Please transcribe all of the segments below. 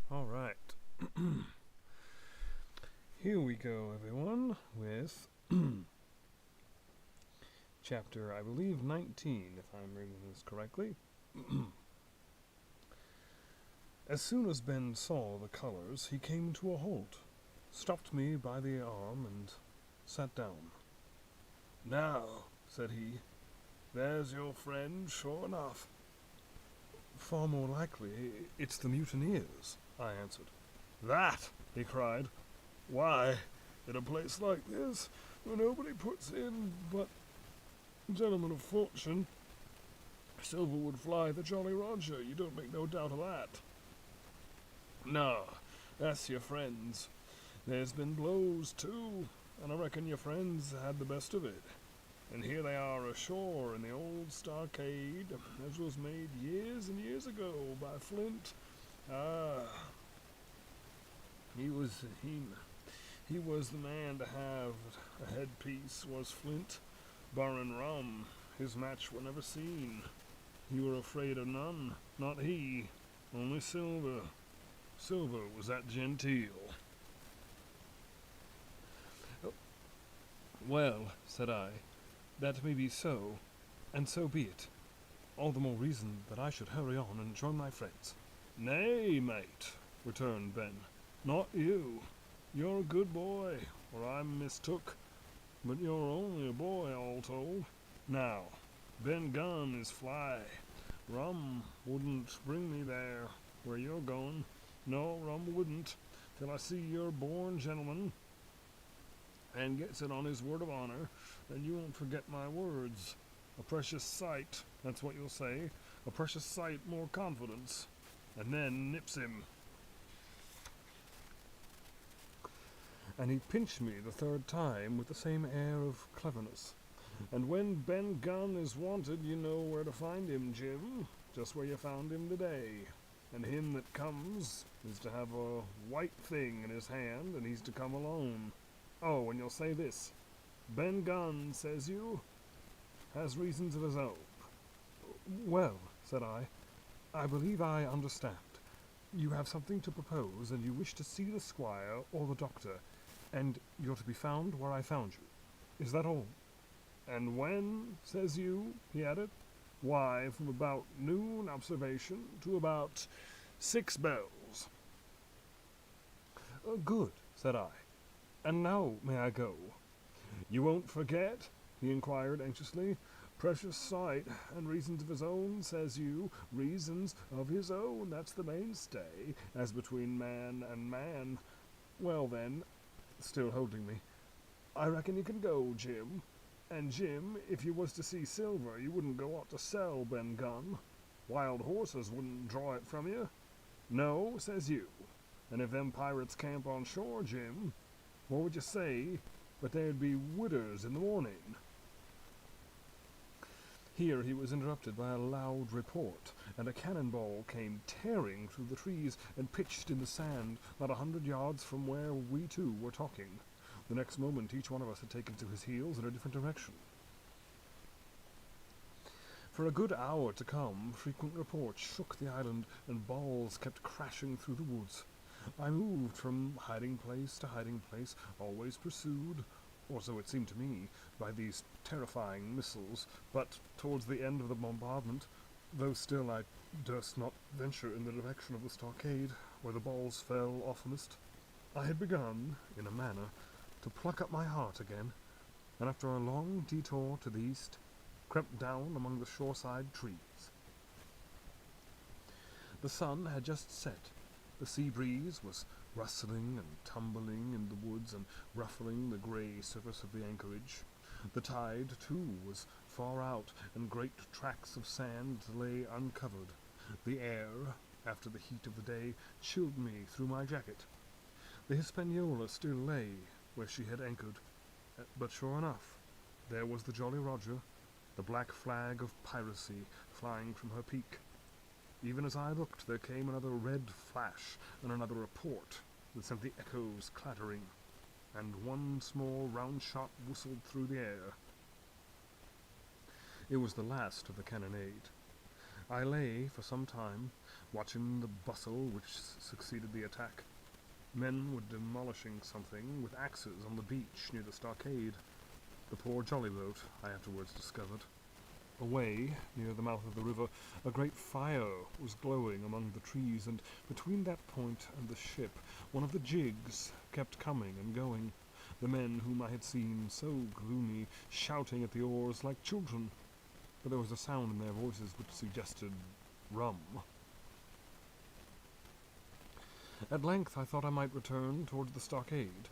Alright. Here we go, everyone, with chapter, I believe, 19, if I'm reading this correctly. As soon as Ben saw the colors, he came to a halt, stopped me by the arm, and sat down. "Now," said he, "there's your friend, sure enough." "Far more likely it's the mutineers," I answered. "That!" he cried. "Why, in a place like this, where nobody puts in but gentlemen of fortune, Silver would fly the Jolly Roger, you don't make no doubt of that." "No, that's your friends. There's been blows, too, and I reckon your friends had the best of it. And here they are ashore in the old stockade, as was made years and years ago by Flint. Ah, he was the man to have a headpiece, was Flint. Barrin' rum, his match were never seen. He were afraid of none, not he, only Silver. Silver was that genteel." "Well," said I, "that may be so, and so be it. All the more reason that I should hurry on and join my friends." "Nay, mate," returned Ben, "not you. You're a good boy, or I'm mistook, but you're only a boy, all told. Now, Ben Gunn is fly. Rum wouldn't bring me there, where you're going. No, rum wouldn't, till I see you're born gentleman, and gets it on his word of honor, and you won't forget my words. A precious sight, that's what you'll say, a precious sight more confidence, and then nips him." And he pinched me the third time with the same air of cleverness. "And when Ben Gunn is wanted, you know where to find him, Jim, just where you found him today. And him that comes is to have a white thing in his hand, and he's to come alone. Oh, and you'll say this: Ben Gunn, says you, has reasons of his own." "Well," said I believe I understand. You have something to propose, and you wish to see the squire or the doctor, and you're to be found where I found you. Is that all?" "And when, says you?" he added. "Why, from about noon observation to about 6 bells." "Good," said I. "And now may I go?" "You won't forget?" he inquired anxiously. "Precious sight, and reasons of his own, says you. Reasons of his own, that's the mainstay, as between man and man. Well then," still holding me, "I reckon you can go, Jim. And Jim, if you was to see Silver, you wouldn't go out to sell Ben Gunn. Wild horses wouldn't draw it from you. No, says you. And if them pirates camp on shore, Jim, what would you say but there'd be widders in the morning?" Here he was interrupted by a loud report, and a cannonball came tearing through the trees and pitched in the sand not 100 yards from where we two were talking. The next moment each one of us had taken to his heels in a different direction. For a good hour to come, frequent reports shook the island, and balls kept crashing through the woods. I moved from hiding place to hiding place, always pursued, or so it seemed to me, by these terrifying missiles, but towards the end of the bombardment, though still I durst not venture in the direction of the stockade, where the balls fell oftenest, I had begun, in a manner, to pluck up my heart again, and after a long detour to the east, crept down among the shoreside trees. The sun had just set. The sea breeze was rustling and tumbling in the woods and ruffling the grey surface of the anchorage. The tide, too, was far out, and great tracts of sand lay uncovered. The air, after the heat of the day, chilled me through my jacket. The Hispaniola still lay where she had anchored, but sure enough, there was the Jolly Roger, the black flag of piracy flying from her peak. Even as I looked, there came another red flash and another report that sent the echoes clattering, and one small round shot whistled through the air. It was the last of the cannonade. I lay for some time, watching the bustle which succeeded the attack. Men were demolishing something with axes on the beach near the stockade. The poor jolly boat, I afterwards discovered. Away, near the mouth of the river, a great fire was glowing among the trees, and between that point and the ship, one of the jigs kept coming and going, the men whom I had seen so gloomy, shouting at the oars like children, but there was a sound in their voices which suggested rum. At length I thought I might return towards the stockade.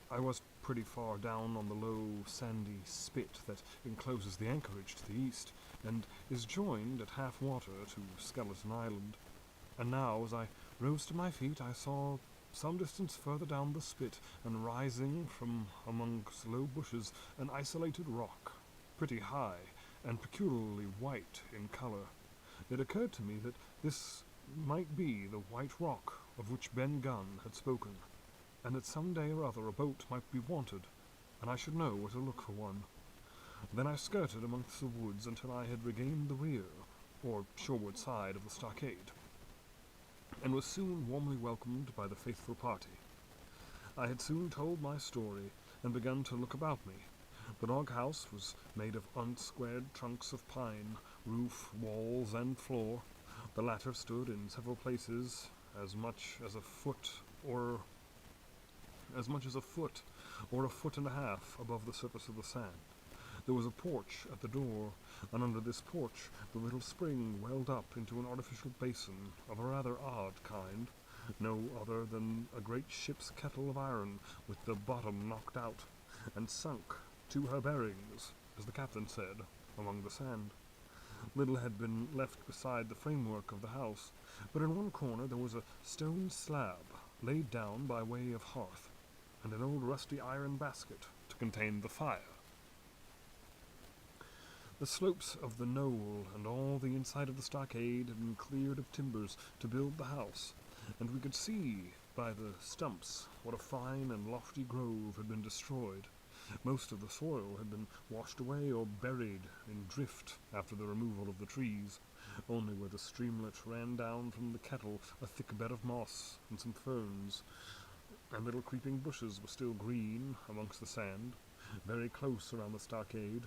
I was pretty far down on the low, sandy spit that encloses the anchorage to the east, and is joined at half water to Skeleton Island. And now, as I rose to my feet, I saw some distance further down the spit, and rising from amongst low bushes, an isolated rock, pretty high, and peculiarly white in colour. It occurred to me that this might be the white rock of which Ben Gunn had spoken, and that some day or other a boat might be wanted, and I should know where to look for one. Then I skirted amongst the woods until I had regained the rear, or shoreward side of the stockade, and was soon warmly welcomed by the faithful party. I had soon told my story, and begun to look about me. The log house was made of unsquared trunks of pine, roof, walls, and floor. The latter stood in several places as much as a foot or a foot and a half above the surface of the sand. There was a porch at the door, and under this porch the little spring welled up into an artificial basin of a rather odd kind, no other than a great ship's kettle of iron with the bottom knocked out, and sunk to her bearings, as the captain said, among the sand. Little had been left beside the framework of the house, but in one corner there was a stone slab laid down by way of hearth, and an old rusty iron basket to contain the fire. The slopes of the knoll and all the inside of the stockade had been cleared of timbers to build the house, and we could see by the stumps what a fine and lofty grove had been destroyed. Most of the soil had been washed away or buried in drift after the removal of the trees. Only where the streamlet ran down from the kettle a thick bed of moss and some ferns, and little creeping bushes were still green amongst the sand, very close around the stockade,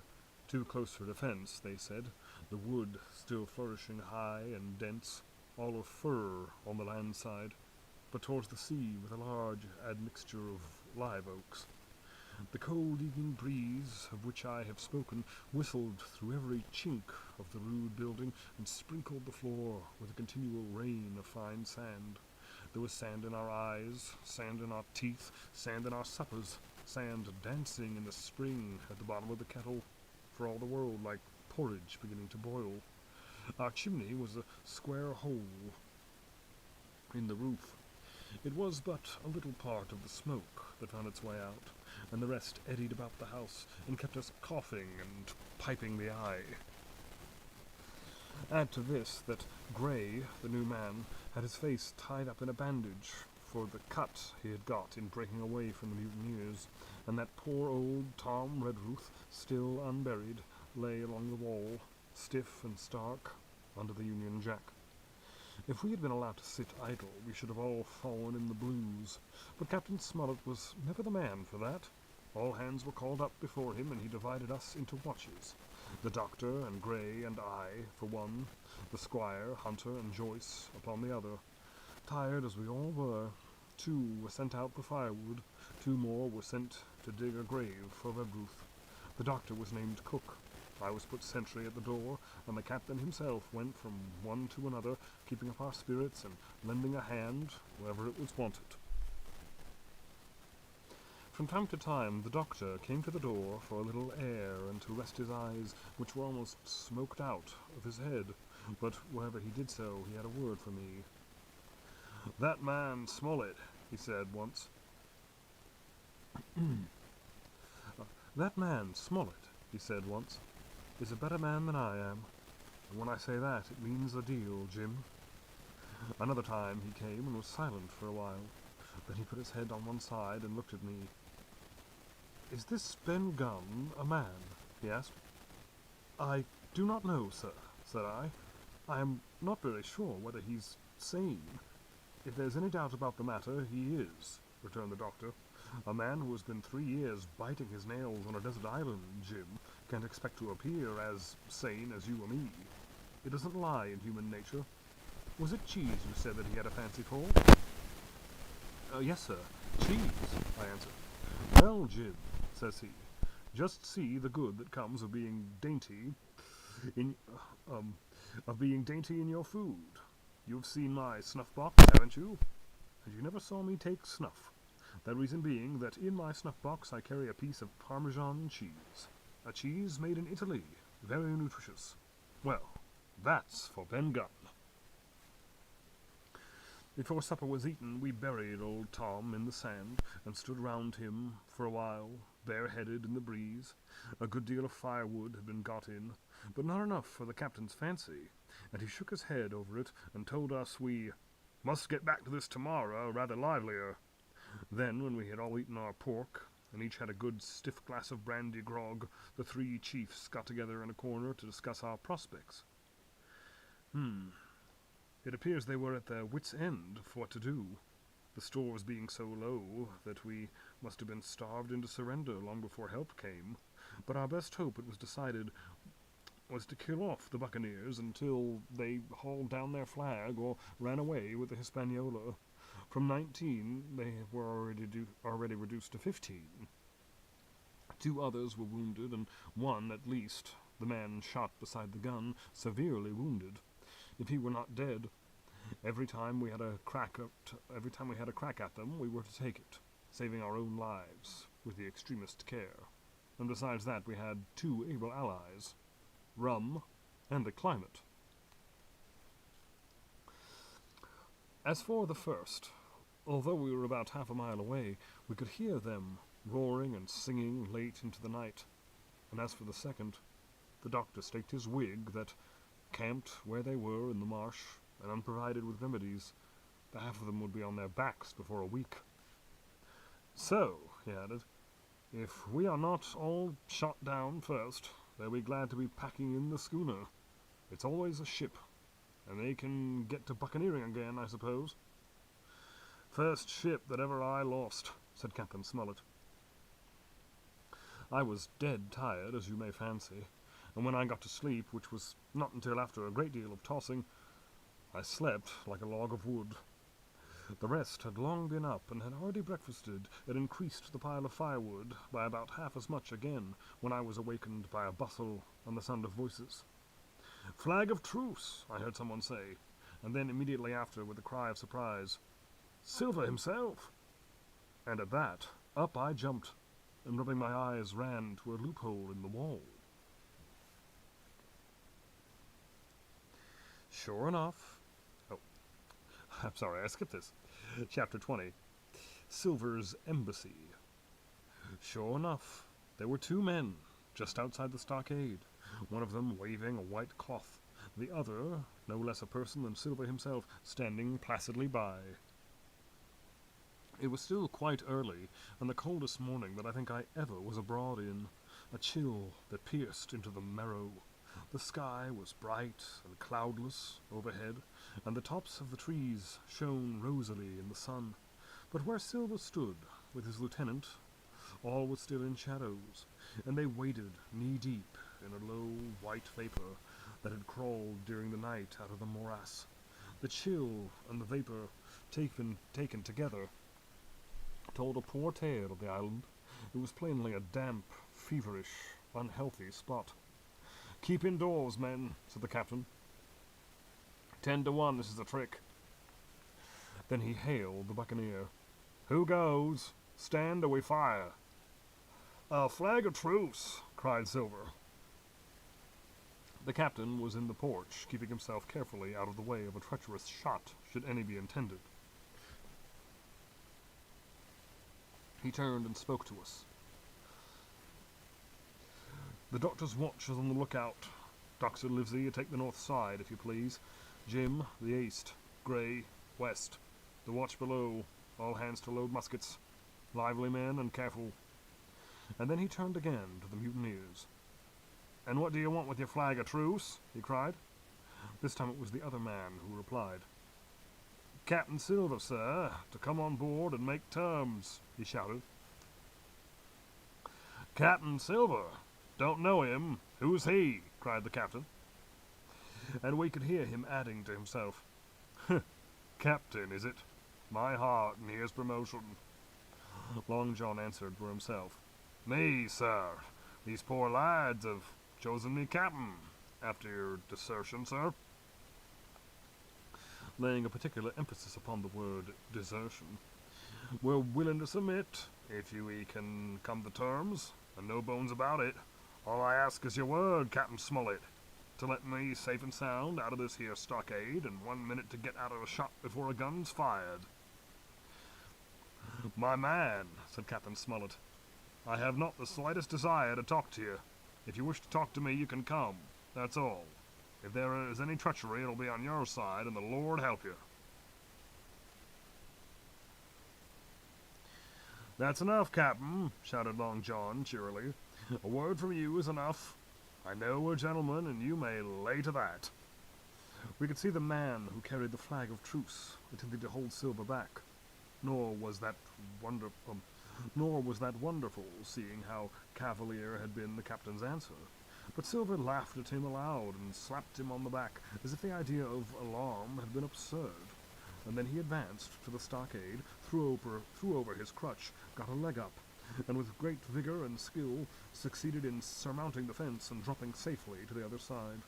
too close for defence, they said, the wood still flourishing high and dense, all of fir on the land side, but towards the sea with a large admixture of live oaks. The cold evening breeze, of which I have spoken, whistled through every chink of the rude building, and sprinkled the floor with a continual rain of fine sand. There was sand in our eyes, sand in our teeth, sand in our suppers, sand dancing in the spring at the bottom of the kettle, for all the world like porridge beginning to boil. Our chimney was a square hole in the roof. It was but a little part of the smoke that found its way out, and the rest eddied about the house and kept us coughing and piping the eye. Add to this that Gray, the new man, had his face tied up in a bandage for the cut he had got in breaking away from the mutineers, and that poor old Tom Redruth, still unburied, lay along the wall, stiff and stark, under the Union Jack. If we had been allowed to sit idle, we should have all fallen in the blues, but Captain Smollett was never the man for that. All hands were called up before him, and he divided us into watches. The doctor and Gray and I, for one, the squire, Hunter, and Joyce upon the other. Tired as we all were, 2 were sent out for firewood, 2 more were sent to dig a grave for Redruth. The doctor was named Cook. I was put sentry at the door, and the captain himself went from one to another, keeping up our spirits and lending a hand wherever it was wanted. From time to time the doctor came to the door for a little air and to rest his eyes, which were almost smoked out of his head, but wherever he did so he had a word for me. "That man Smollett," he said once. "That man Smollett," he said once, "is a better man than I am, and when I say that, it means a deal, Jim." Another time he came and was silent for a while. Then he put his head on one side and looked at me. "Is this Ben Gunn a man?" he asked. "I do not know, sir," said I. I am not very sure whether he's sane. If there's any doubt about the matter, he is, returned the doctor. A man who has been 3 years biting his nails on a desert island, Jim, can't expect to appear as sane as you or me. It doesn't lie in human nature. Was it cheese you said that he had a fancy for? Yes, sir. Cheese, I answered. Well, Jim, says he, just see the good that comes of being dainty in your food. You've seen my snuff box, haven't you? And you never saw me take snuff. That reason being that in my snuff box I carry a piece of Parmesan cheese. A cheese made in Italy, very nutritious. Well, that's for Ben Gunn. Before supper was eaten, we buried old Tom in the sand and stood round him for a while, bareheaded in the breeze. A good deal of firewood had been got in, but not enough for the captain's fancy, and he shook his head over it and told us we must get back to this tomorrow rather livelier. Then, when we had all eaten our pork, and each had a good stiff glass of brandy grog, the 3 chiefs got together in a corner to discuss our prospects. It appears they were at their wits' end for what to do, the stores being so low that we must have been starved into surrender long before help came. But our best hope, it was decided, was to kill off the buccaneers until they hauled down their flag or ran away with the Hispaniola. From 19, they were already reduced to 15. 2 others were wounded, and one, at least, the man shot beside the gun, severely wounded. If he were not dead, every time we had a crack at them, we were to take it, saving our own lives with the extremest care. And besides that, we had 2 able allies, rum and the climate. As for the first, although we were about half a mile away, we could hear them roaring and singing late into the night. And as for the second, the doctor staked his wig that, camped where they were in the marsh and unprovided with remedies, the half of them would be on their backs before a week. So, he added, if we are not all shot down first, they'll be glad to be packing in the schooner. It's always a ship, and they can get to buccaneering again, I suppose. First ship that ever I lost, said Captain Smollett. I was dead tired, as you may fancy, and when I got to sleep, which was not until after a great deal of tossing, I slept like a log of wood. The rest had long been up and had already breakfasted and increased the pile of firewood by about half as much again when I was awakened by a bustle and the sound of voices. Flag of truce, I heard someone say, and then immediately after, with a cry of surprise, Silver himself! And at that, up I jumped, and rubbing my eyes ran to a loophole in the wall. Sure enough... I'm sorry, I skipped this. Chapter 20. Silver's Embassy. Sure enough, there were 2 men, just outside the stockade, one of them waving a white cloth, the other, no less a person than Silver himself, standing placidly by. It was still quite early, and the coldest morning that I think I ever was abroad in, a chill that pierced into the marrow. The sky was bright and cloudless overhead, and the tops of the trees shone rosily in the sun. But where Silver stood, with his lieutenant, all was still in shadows, and they waded knee-deep in a low white vapor that had crawled during the night out of the morass. The chill and the vapor, taken together, told a poor tale of the island. It was plainly a damp, feverish, unhealthy spot. Keep indoors, men, said the captain. 10 to 1, this is a trick. Then he hailed the buccaneer. Who goes? Stand or we fire. A flag of truce, cried Silver. The captain was in the porch, keeping himself carefully out of the way of a treacherous shot, should any be intended. He turned and spoke to us. The doctor's watch is on the lookout. Dr. Livesey, you take the north side, if you please. Jim, the east. Gray, west. The watch below. All hands to load muskets. Lively men and careful. And then he turned again to the mutineers. And what do you want with your flag of truce? He cried. This time it was the other man who replied. "Captain Silver, sir, to come on board and make terms," he shouted. "Captain Silver? Don't know him. Who's he?" cried the captain. And we could hear him adding to himself, "Captain, is it? My heart, and here's promotion." Long John answered for himself. "Me, sir. These poor lads have chosen me captain, after your desertion, sir." Laying a particular emphasis upon the word desertion. "We're willing to submit, if we can come to terms, and no bones about it. All I ask is your word, Captain Smollett, to let me safe and sound out of this here stockade, and 1 minute to get out of a shot before a gun's fired." "My man," said Captain Smollett, "I have not the slightest desire to talk to you. If you wish to talk to me, you can come. That's all. If there is any treachery, it'll be on your side, and the Lord help you." "That's enough, Captain," shouted Long John cheerily. "A word from you is enough. I know we're gentlemen, and you may lay to that." We could see the man who carried the flag of truce attempting to hold Silver back. Nor was that wonderful, seeing how cavalier had been the captain's answer. But Silver laughed at him aloud and slapped him on the back, as if the idea of alarm had been absurd. And then he advanced to the stockade, threw over his crutch, got a leg up, and with great vigor and skill succeeded in surmounting the fence and dropping safely to the other side.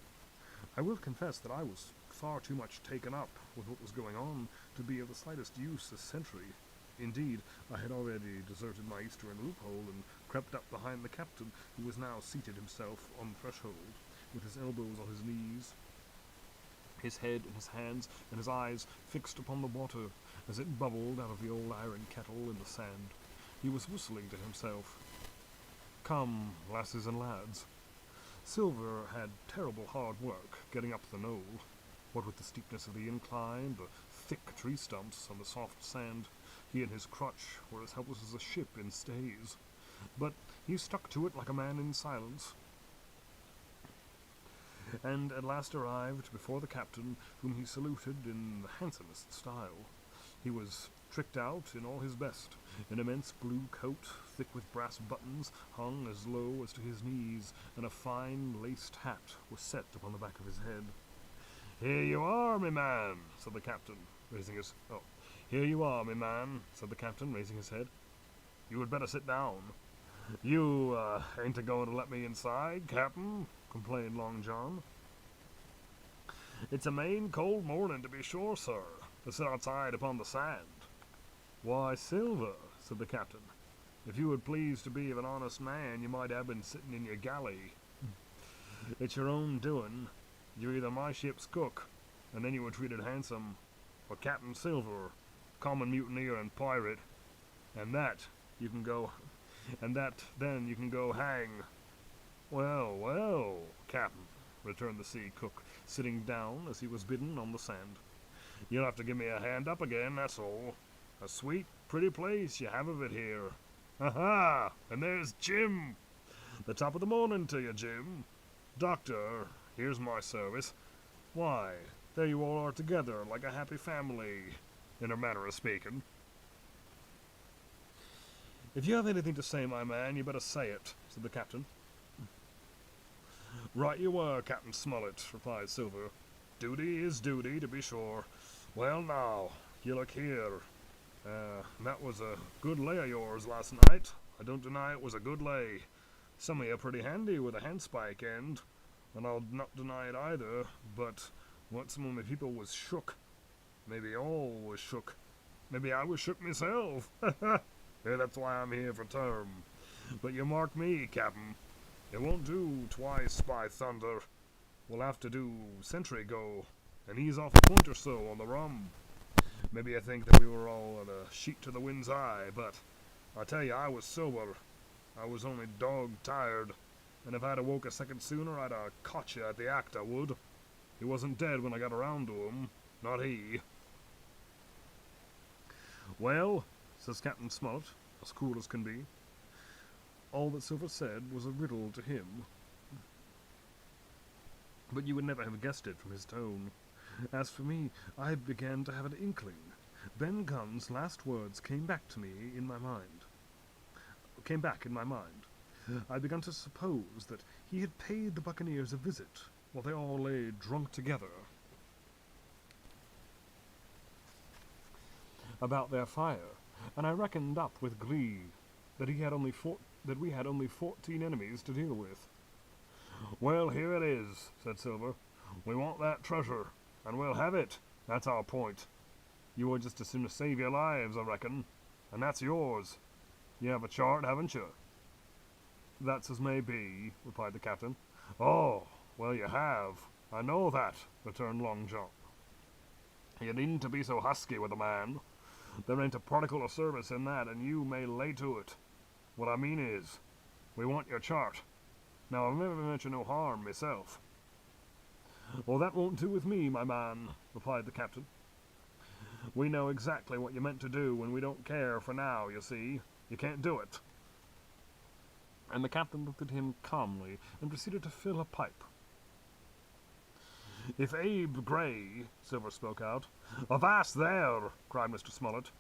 I will confess that I was far too much taken up with what was going on to be of the slightest use as sentry. Indeed, I had already deserted my eastern loophole and crept up behind the captain, who was now seated himself on the threshold, with his elbows on his knees, his head in his hands, and his eyes fixed upon the water as it bubbled out of the old iron kettle in the sand. He was whistling to himself. "Come, lasses and lads." Silver had terrible hard work getting up the knoll. What with the steepness of the incline, the thick tree stumps, and the soft sand, he and his crutch were as helpless as a ship in stays. But he stuck to it like a man in silence, and at last arrived before the captain, whom he saluted in the handsomest style. He was tricked out in all his best. An immense blue coat, thick with brass buttons, hung as low as to his knees, and a fine laced hat was set upon the back of his head. "Here you are, me man," said the captain, raising his... "Here you are, me man," said the captain, raising his head. "You had better sit down." "You, ain't a-going to let me inside, Captain?" complained Long John. "It's a main cold morning, to be sure, sir, to sit outside upon the sand." "Why, Silver," said the captain, "if you would please to be of an honest man, you might have been sitting in your galley. It's your own doing. You're either my ship's cook, and then you were treated handsome, or Captain Silver, common mutineer and pirate, and then you can go hang." "Well, well, Captain," returned the sea cook, sitting down as he was bidden on the sand. "You'll have to give me a hand up again, that's all. A sweet, pretty place you have of it here. Ha! And there's Jim! The top of the morning to you, Jim. Doctor, here's my service. Why, there you all are together, like a happy family, in a manner of speaking." "If you have anything to say, my man, you better say it," said the captain. "Right you were, Captain Smollett," replied Silver. "Duty is duty, to be sure. Well, now, you look here. That was a good lay of yours last night. I don't deny it was a good lay. Some of you pretty handy with a handspike end, and I'll not deny it either, but what some of my people was shook. Maybe all was shook. Maybe I was shook myself. Yeah, that's why I'm here for term. But you mark me, Captain. It won't do twice by thunder. We'll have to do sentry go, and ease off a point or so on the rum. Maybe you think that we were all at a sheet to the wind's eye, but I tell you, I was sober. I was only dog tired, and if I'd awoke a second sooner, I'd have caught you at the act, I would. He wasn't dead when I got around to him, not he." "Well," says Captain Smollett, as cool as can be. All that Silver said was a riddle to him. but you would never have guessed it from his tone. As for me, I began to have an inkling. Ben Gunn's last words came back in my mind. I began to suppose that he had paid the buccaneers a visit while they all lay drunk together about their fire, and I reckoned up with glee that we had only 14 enemies to deal with. "Well, here it is," said Silver. "We want that treasure, and we'll have it. That's our point. You would just as soon save your lives, I reckon, and that's yours. You have a chart, haven't you?" "That's as may be," replied the captain. "Oh, well, you have. I know that," returned Long John. "You needn't to be so husky with a man. There ain't a particle of service in that, and you may lay to it. What I mean is, we want your chart. Now, I've never meant you no harm myself." "Well, that won't do with me, my man," replied the captain. "We know exactly what you meant to do, and we don't care for now, you see. You can't do it." And the captain looked at him calmly and proceeded to fill a pipe. "If Abe Gray," Silver spoke out. "Avast there!" cried Mr. Smollett.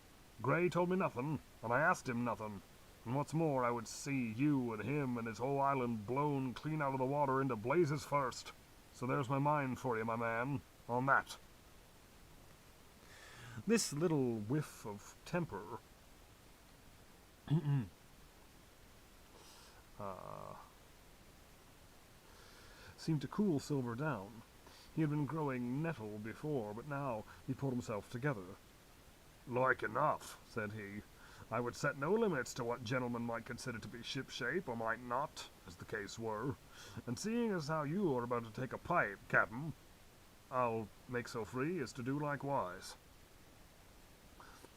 "Gray told me nothing, and I asked him nothing. And what's more, I would see you and him and his whole island blown clean out of the water into blazes first. So there's my mind for you, my man, on that." This little whiff of temper seemed to cool Silver down. He had been growing nettled before, but now he pulled himself together. "Like enough," said he. "I would set no limits to what gentlemen might consider to be ship-shape, or might not, as the case were. And seeing as how you are about to take a pipe, Captain, I'll make so free as to do likewise."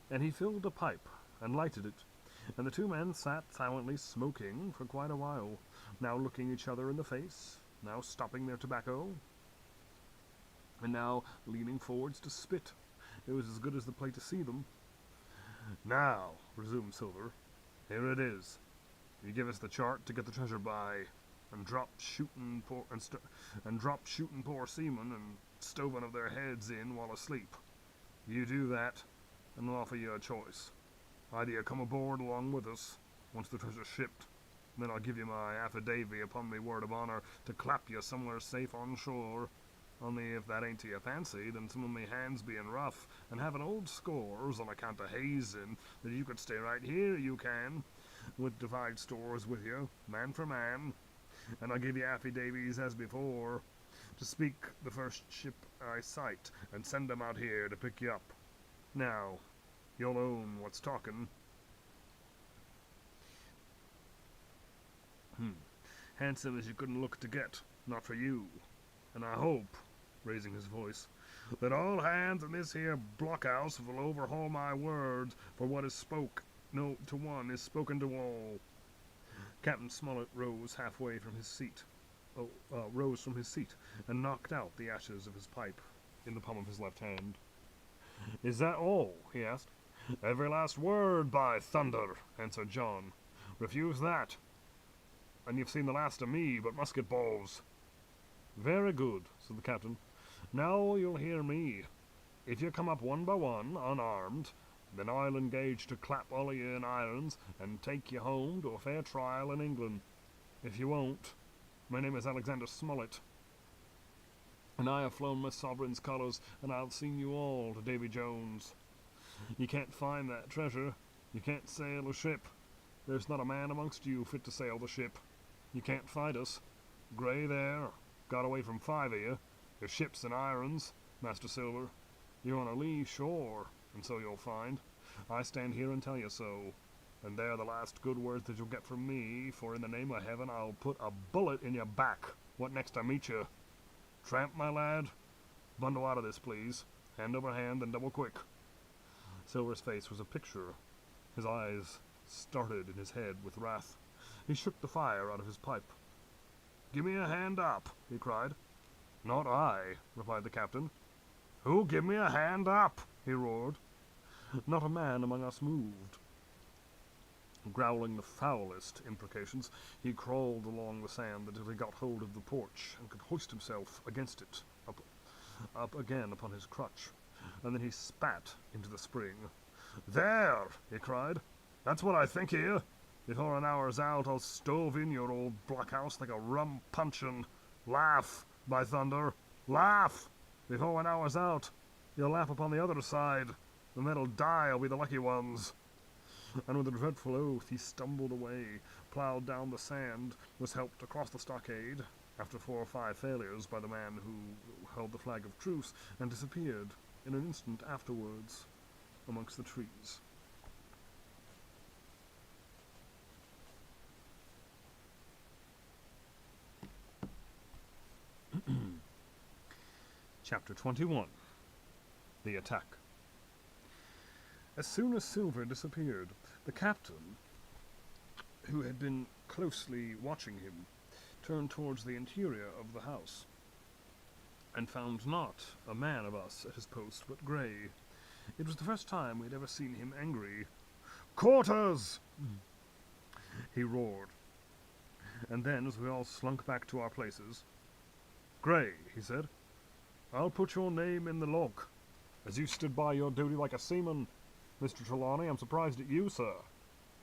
And he filled a pipe and lighted it, and the two men sat silently smoking for quite a while, now looking each other in the face, now stopping their tobacco, and now leaning forwards to spit. It was as good as the plate to see them. "Now," resumed Silver, "here it is. You give us the chart to get the treasure by, and drop shooting poor seamen and stoving of their heads in while asleep. You do that, and I'll offer you a choice. Either you come aboard along with us, once the treasure's shipped, and then I'll give you my affidavit upon me word of honor to clap you somewhere safe on shore. Only if that ain't to your fancy, then some of me hands being rough, and having old scores on account of hazing, that you could stay right here, you can, with divide stores with you, man for man, and I'll give you affidavits as before, to speak the first ship I sight, and send 'em out here to pick you up. Now, you'll own what's talking." "Handsome as you couldn't look to get, not for you. And I hope," raising his voice, "that all hands in this here blockhouse will overhaul my words, for what is spoke to one is spoken to all." Captain Smollett rose from his seat, and knocked out the ashes of his pipe in the palm of his left hand. "Is that all?" he asked. "Every last word, by thunder," answered John. "Refuse that, and you've seen the last of me but musket balls." "Very good," said the captain. "Now you'll hear me. If you come up one by one, unarmed, then I'll engage to clap all of you in irons and take you home to a fair trial in England. If you won't, my name is Alexander Smollett, and I have flown my sovereign's colours, and I'll sing you all to Davy Jones. You can't find that treasure. You can't sail a ship. There's not a man amongst you fit to sail the ship. You can't fight us. Gray there got away from 5 of you. Your ship's in irons, Master Silver. You're on a lee shore, and so you'll find. I stand here and tell you so, and they're the last good words that you'll get from me, for in the name of heaven I'll put a bullet in your back, what next I meet you. Tramp, my lad, bundle out of this, please, hand over hand and double quick." Silver's face was a picture. His eyes started in his head with wrath. He shook the fire out of his pipe. "Give me a hand up," he cried. "Not I," replied the captain. "Who'll give me a hand up?" he roared. Not a man among us moved. Growling the foulest imprecations, he crawled along the sand until he got hold of the porch and could hoist himself against it, up again upon his crutch, and then he spat into the spring. "There!" he cried. "That's what I think of you. Before an hour's out, I'll stove in your old blockhouse like a rum puncheon. Laugh, by thunder! Laugh! Before an hour's out, you'll laugh upon the other side. The men'll die'll be the lucky ones." And with a dreadful oath he stumbled away, ploughed down the sand, was helped across the stockade, after 4 or 5 failures, by the man who held the flag of truce, and disappeared in an instant afterwards amongst the trees. Chapter 21. The Attack. As soon as Silver disappeared, the captain, who had been closely watching him, turned towards the interior of the house, and found not a man of us at his post but Grey. It was the first time we had ever seen him angry. "Quarters!" he roared. And then, as we all slunk back to our places, "Grey," he said, "I'll put your name in the log, as you stood by your duty like a seaman. Mr. Trelawney, I'm surprised at you, sir.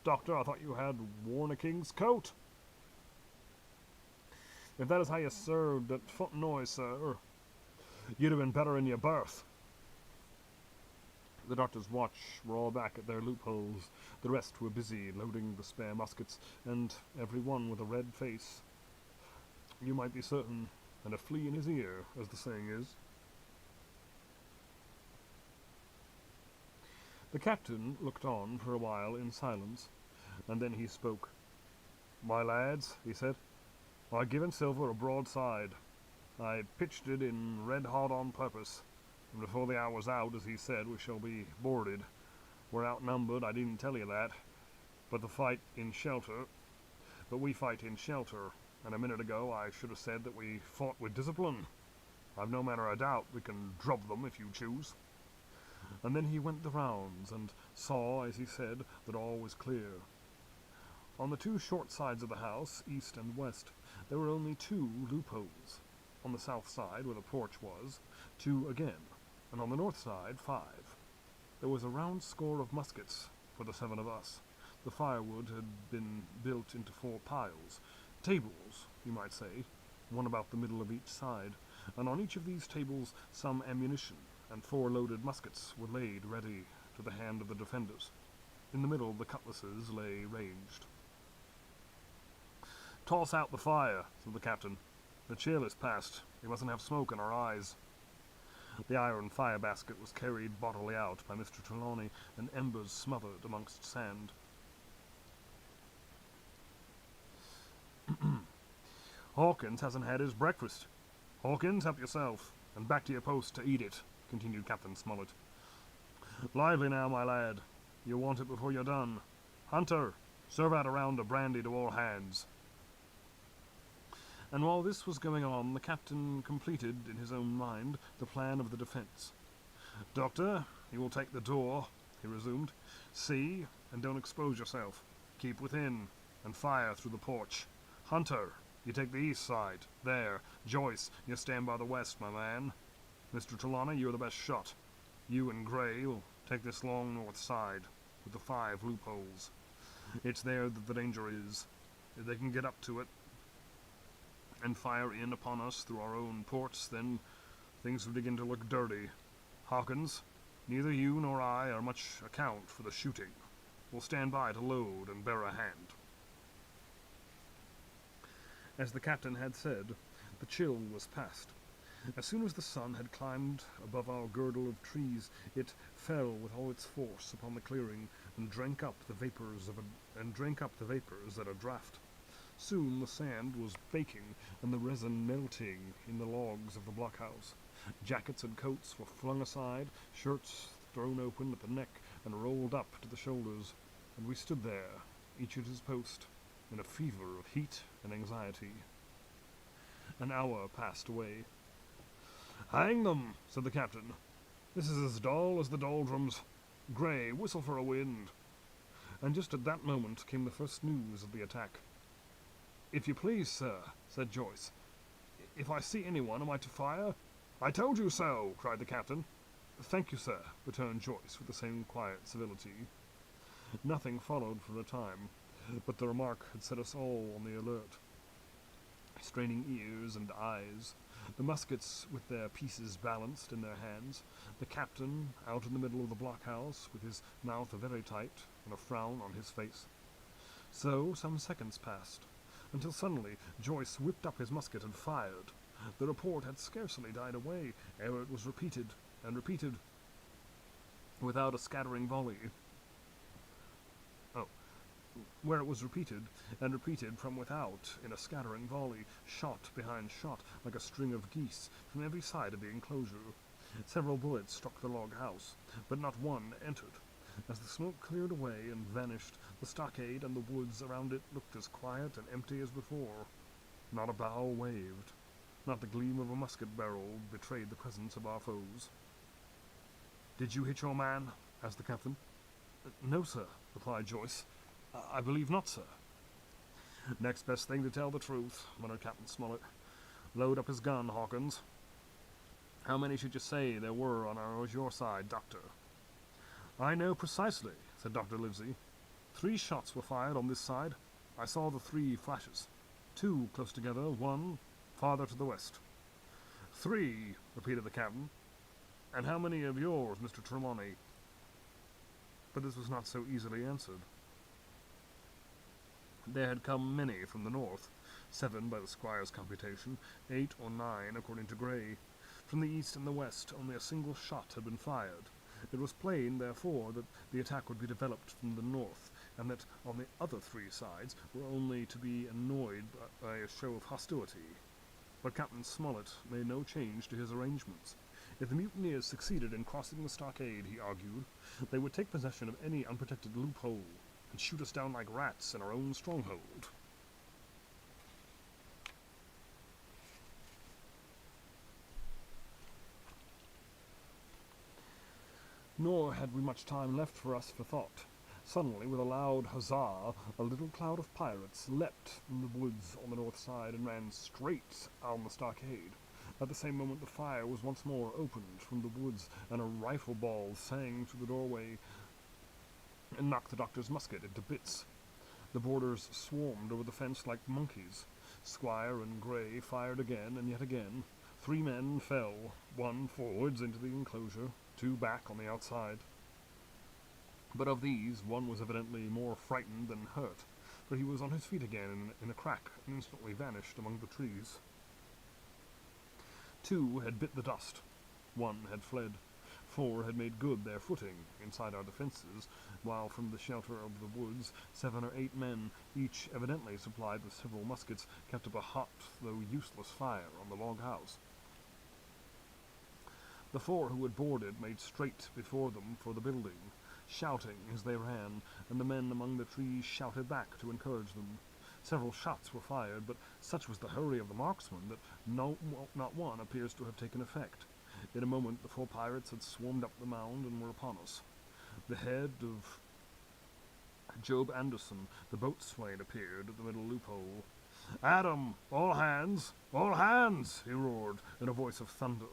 Doctor, I thought you had worn a king's coat. If that is how you served at Fontenoy, sir, you'd have been better in your berth." The doctor's watch were all back at their loopholes. The rest were busy loading the spare muskets, and every one with a red face, you might be certain, and a flea in his ear, as the saying is. The captain looked on for a while in silence, and then he spoke. "My lads," he said, "I've given Silver a broadside. I pitched it in red hot on purpose, and before the hour's out, as he said, we shall be boarded. We're outnumbered, I didn't tell you that, but we fight in shelter, and a minute ago I should have said that we fought with discipline. I've no manner of doubt we can drub them if you choose." And then he went the rounds, and saw, as he said, that all was clear. On the 2 short sides of the house, east and west, there were only 2 loopholes. On the south side, where the porch was, 2 again, and on the north side, 5. There was a round score of muskets for the 7 of us. The firewood had been built into 4 piles, tables, you might say, one about the middle of each side, and on each of these tables some ammunition, and 4 loaded muskets were laid ready to the hand of the defenders. In the middle the cutlasses lay ranged. "Toss out the fire," said the captain. "The chill is past. We mustn't have smoke in our eyes." The iron fire basket was carried bodily out by Mr. Trelawney, and embers smothered amongst sand. "Hawkins hasn't had his breakfast. Hawkins, help yourself, and back to your post to eat it," continued Captain Smollett. "Lively now, my lad. You'll want it before you're done. Hunter, serve out a round of brandy to all hands." And while this was going on, the captain completed, in his own mind, the plan of the defence. "Doctor, you will take the door," he resumed. "See, and don't expose yourself. Keep within, and fire through the porch. Hunter, you take the east side. There. Joyce, you stand by the west, my man. Mr. Trelawney, you're the best shot. You and Grey will take this long north side, with the 5 loopholes. It's there that the danger is. If they can get up to it, and fire in upon us through our own ports, then things will begin to look dirty. Hawkins, neither you nor I are much account for the shooting. We'll stand by to load and bear a hand." As the captain had said, the chill was past. As soon as the sun had climbed above our girdle of trees, it fell with all its force upon the clearing, and drank up the vapors at a draught. Soon the sand was baking, and the resin melting in the logs of the blockhouse. Jackets and coats were flung aside, shirts thrown open at the neck and rolled up to the shoulders, and we stood there, each at his post, in a fever of heat and anxiety. An hour passed away. "Hang them," said the captain. "This is as dull as the doldrums. Grey, whistle for a wind." and just at that moment came the first news of the attack. "If you please, sir," said Joyce, "if I see anyone, am I to fire?" "I told you so!" cried the captain. "Thank you, sir," returned Joyce with the same quiet civility. Nothing followed for a time, but the remark had set us all on the alert, straining ears and eyes, the muskets with their pieces balanced in their hands, the captain out in the middle of the blockhouse with his mouth very tight and a frown on his face. So some seconds passed, until suddenly Joyce whipped up his musket and fired. The report had scarcely died away ere it was repeated and repeated, without a scattering volley. Where it was repeated and repeated from without in a scattering volley, shot behind shot, like a string of geese, from every side of the enclosure. Several bullets struck the log house, but not one entered. As the smoke cleared away and vanished, the stockade and the woods around it looked as quiet and empty as before. Not a bough waved. Not the gleam of a musket barrel betrayed the presence of our foes. "Did you hit your man?" asked the captain. "No, sir," replied Joyce. "I believe not, sir." "Next best thing to tell the truth," muttered Captain Smollett. "Load up his gun, Hawkins. How many should you say there were on your side, Doctor?" "I know precisely," said Dr. Livesey. 3 shots were fired on this side. I saw the 3 flashes. 2 close together, 1 farther to the west." "3," repeated the captain. "And how many of yours, Mr. Trelawney?" But this was not so easily answered. There had come many from the north, 7 by the squire's computation, 8 or 9 according to Gray. From the east and the west only a single shot had been fired. It was plain, therefore, that the attack would be developed from the north, and that on the other 3 sides were only to be annoyed by a show of hostility. But Captain Smollett made no change to his arrangements. If the mutineers succeeded in crossing the stockade, he argued, they would take possession of any unprotected loophole and shoot us down like rats in our own stronghold. Nor had we much time left for us for thought. Suddenly, with a loud huzzah, a little cloud of pirates leapt from the woods on the north side and ran straight on the stockade. At the same moment the fire was once more opened from the woods, and a rifle ball sang through the doorway and knocked the doctor's musket into bits. The boarders swarmed over the fence like monkeys. Squire and Gray fired again and yet again. 3 men fell, 1 forwards into the enclosure, 2 back on the outside. But of these, 1 was evidently more frightened than hurt, for he was on his feet again in a crack and instantly vanished among the trees. 2 had bit the dust. 1 had fled. 4 had made good their footing inside our defences, while from the shelter of the woods 7 or 8 men, each evidently supplied with several muskets, kept up a hot, though useless fire on the log house. The 4 who had boarded made straight before them for the building, shouting as they ran, and the men among the trees shouted back to encourage them. Several shots were fired, but such was the hurry of the marksmen that not one appears to have taken effect. In a moment the 4 pirates had swarmed up the mound and were upon us. The head of Job Anderson, the boatswain, appeared at the middle loophole. "Adam, all hands! All hands!" he roared in a voice of thunder.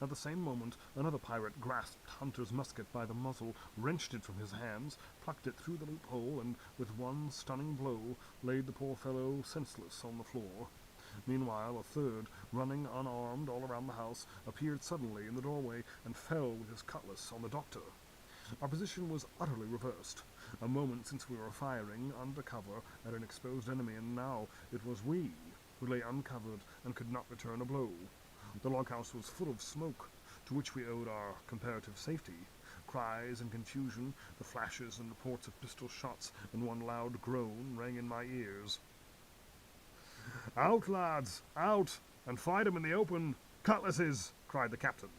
At the same moment another pirate grasped Hunter's musket by the muzzle, wrenched it from his hands, plucked it through the loophole, and with one stunning blow laid the poor fellow senseless on the floor. Meanwhile, a 3rd, running unarmed all around the house, appeared suddenly in the doorway and fell with his cutlass on the doctor. Our position was utterly reversed. A moment since we were firing under cover at an exposed enemy, and now it was we who lay uncovered and could not return a blow. The log-house was full of smoke, to which we owed our comparative safety. Cries and confusion, the flashes and reports of pistol shots, and one loud groan rang in my ears. "Out, lads, out, and fight 'em in the open! Cutlasses!" cried the captain.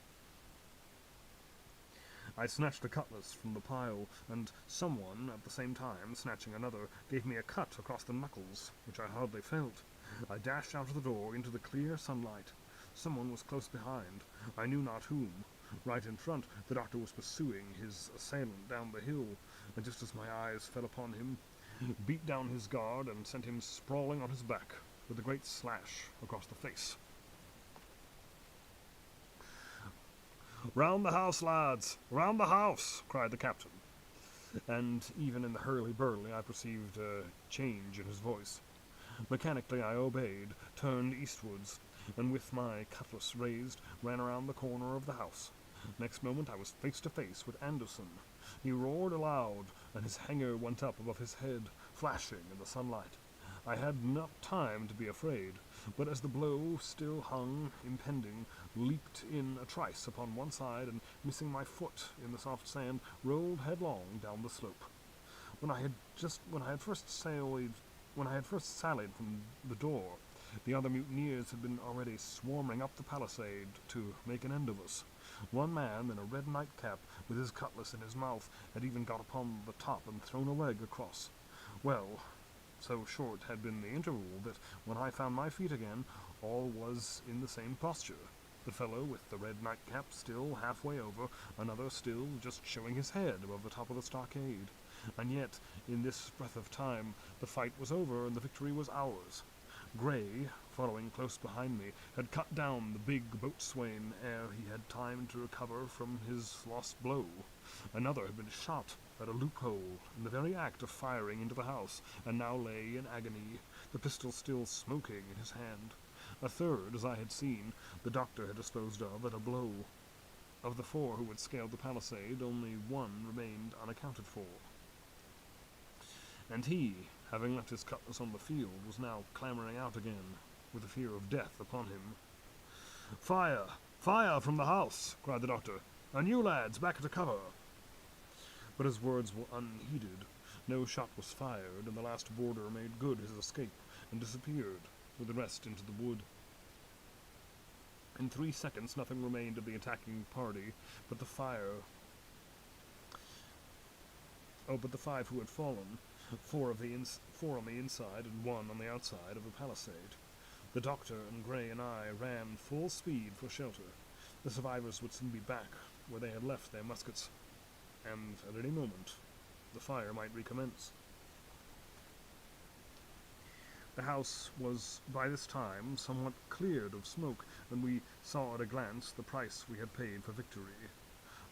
I snatched a cutlass from the pile, and someone, at the same time snatching another, gave me a cut across the knuckles, which I hardly felt. I dashed out of the door into the clear sunlight. Someone was close behind, I knew not whom. Right in front, the doctor was pursuing his assailant down the hill, and just as my eyes fell upon him, beat down his guard and sent him sprawling on his back, with a great slash across the face. "Round the house, lads! Round the house!" cried the captain, and even in the hurly-burly I perceived a change in his voice. Mechanically I obeyed, turned eastwards, and with my cutlass raised, ran around the corner of the house. Next moment I was face to face with Anderson. He roared aloud, and his hanger went up above his head, flashing in the sunlight. I had not time to be afraid, but as the blow still hung impending, leaped in a trice upon one side, and missing my foot in the soft sand, rolled headlong down the slope. When I had first sallied from the door, the other mutineers had been already swarming up the palisade to make an end of us. One man in a red nightcap, with his cutlass in his mouth, had even got upon the top and thrown a leg across. Well, so short had been the interval that when I found my feet again, all was in the same posture. The fellow with the red nightcap still halfway over, another still just showing his head above the top of the stockade. And yet, in this breath of time, the fight was over and the victory was ours. Gray, following close behind me, had cut down the big boatswain ere he had time to recover from his lost blow. Another had been shot at a loophole in the very act of firing into the house, and now lay in agony, the pistol still smoking in his hand. A third, as I had seen, the doctor had disposed of at a blow. Of the four who had scaled the palisade, only one remained unaccounted for. And he, having left his cutlass on the field, was now clambering out again, with the fear of death upon him. "Fire! Fire from the house!" cried the doctor. "And you lads, back to cover!" But his words were unheeded. No shot was fired, and the last boarder made good his escape, and disappeared, with the rest into the wood. In 3 seconds nothing remained of the attacking party but the fire. But the 5 who had fallen, 4 on the inside and 1 on the outside of the palisade. The doctor and Gray and I ran full speed for shelter. The survivors would soon be back where they had left their muskets, and at any moment the fire might recommence. The house was by this time somewhat cleared of smoke, and we saw at a glance the price we had paid for victory.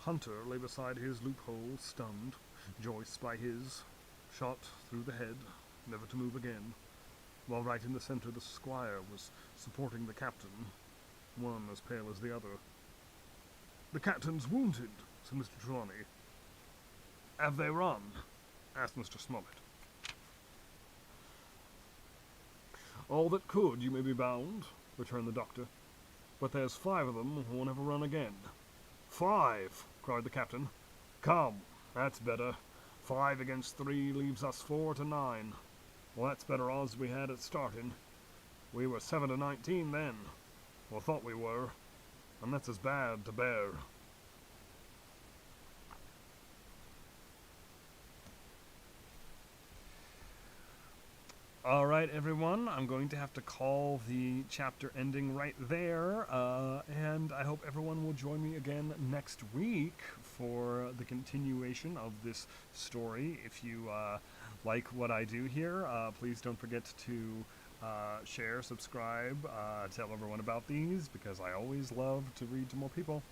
Hunter lay beside his loophole, stunned. Joyce by his, shot through the head, never to move again, while right in the center the squire was supporting the captain, one as pale as the other. "The captain's wounded," said Mr. Trelawney. "Have they run?" asked Mr. Smollett. "All that could, you may be bound," returned the doctor. "But there's 5 of them who will never run again." "5!" cried the captain. "Come, that's better. 5 against 3 leaves us 4 to 9. Well, that's better odds than we had at starting. We were 7 to 19 then, or thought we were, and that's as bad to bear." All right, everyone, I'm going to have to call the chapter ending right there, and I hope everyone will join me again next week for the continuation of this story. If you like what I do here, please don't forget to share, subscribe, tell everyone about these, because I always love to read to more people.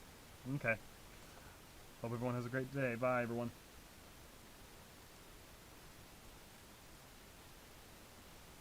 Okay. Hope everyone has a great day. Bye, everyone.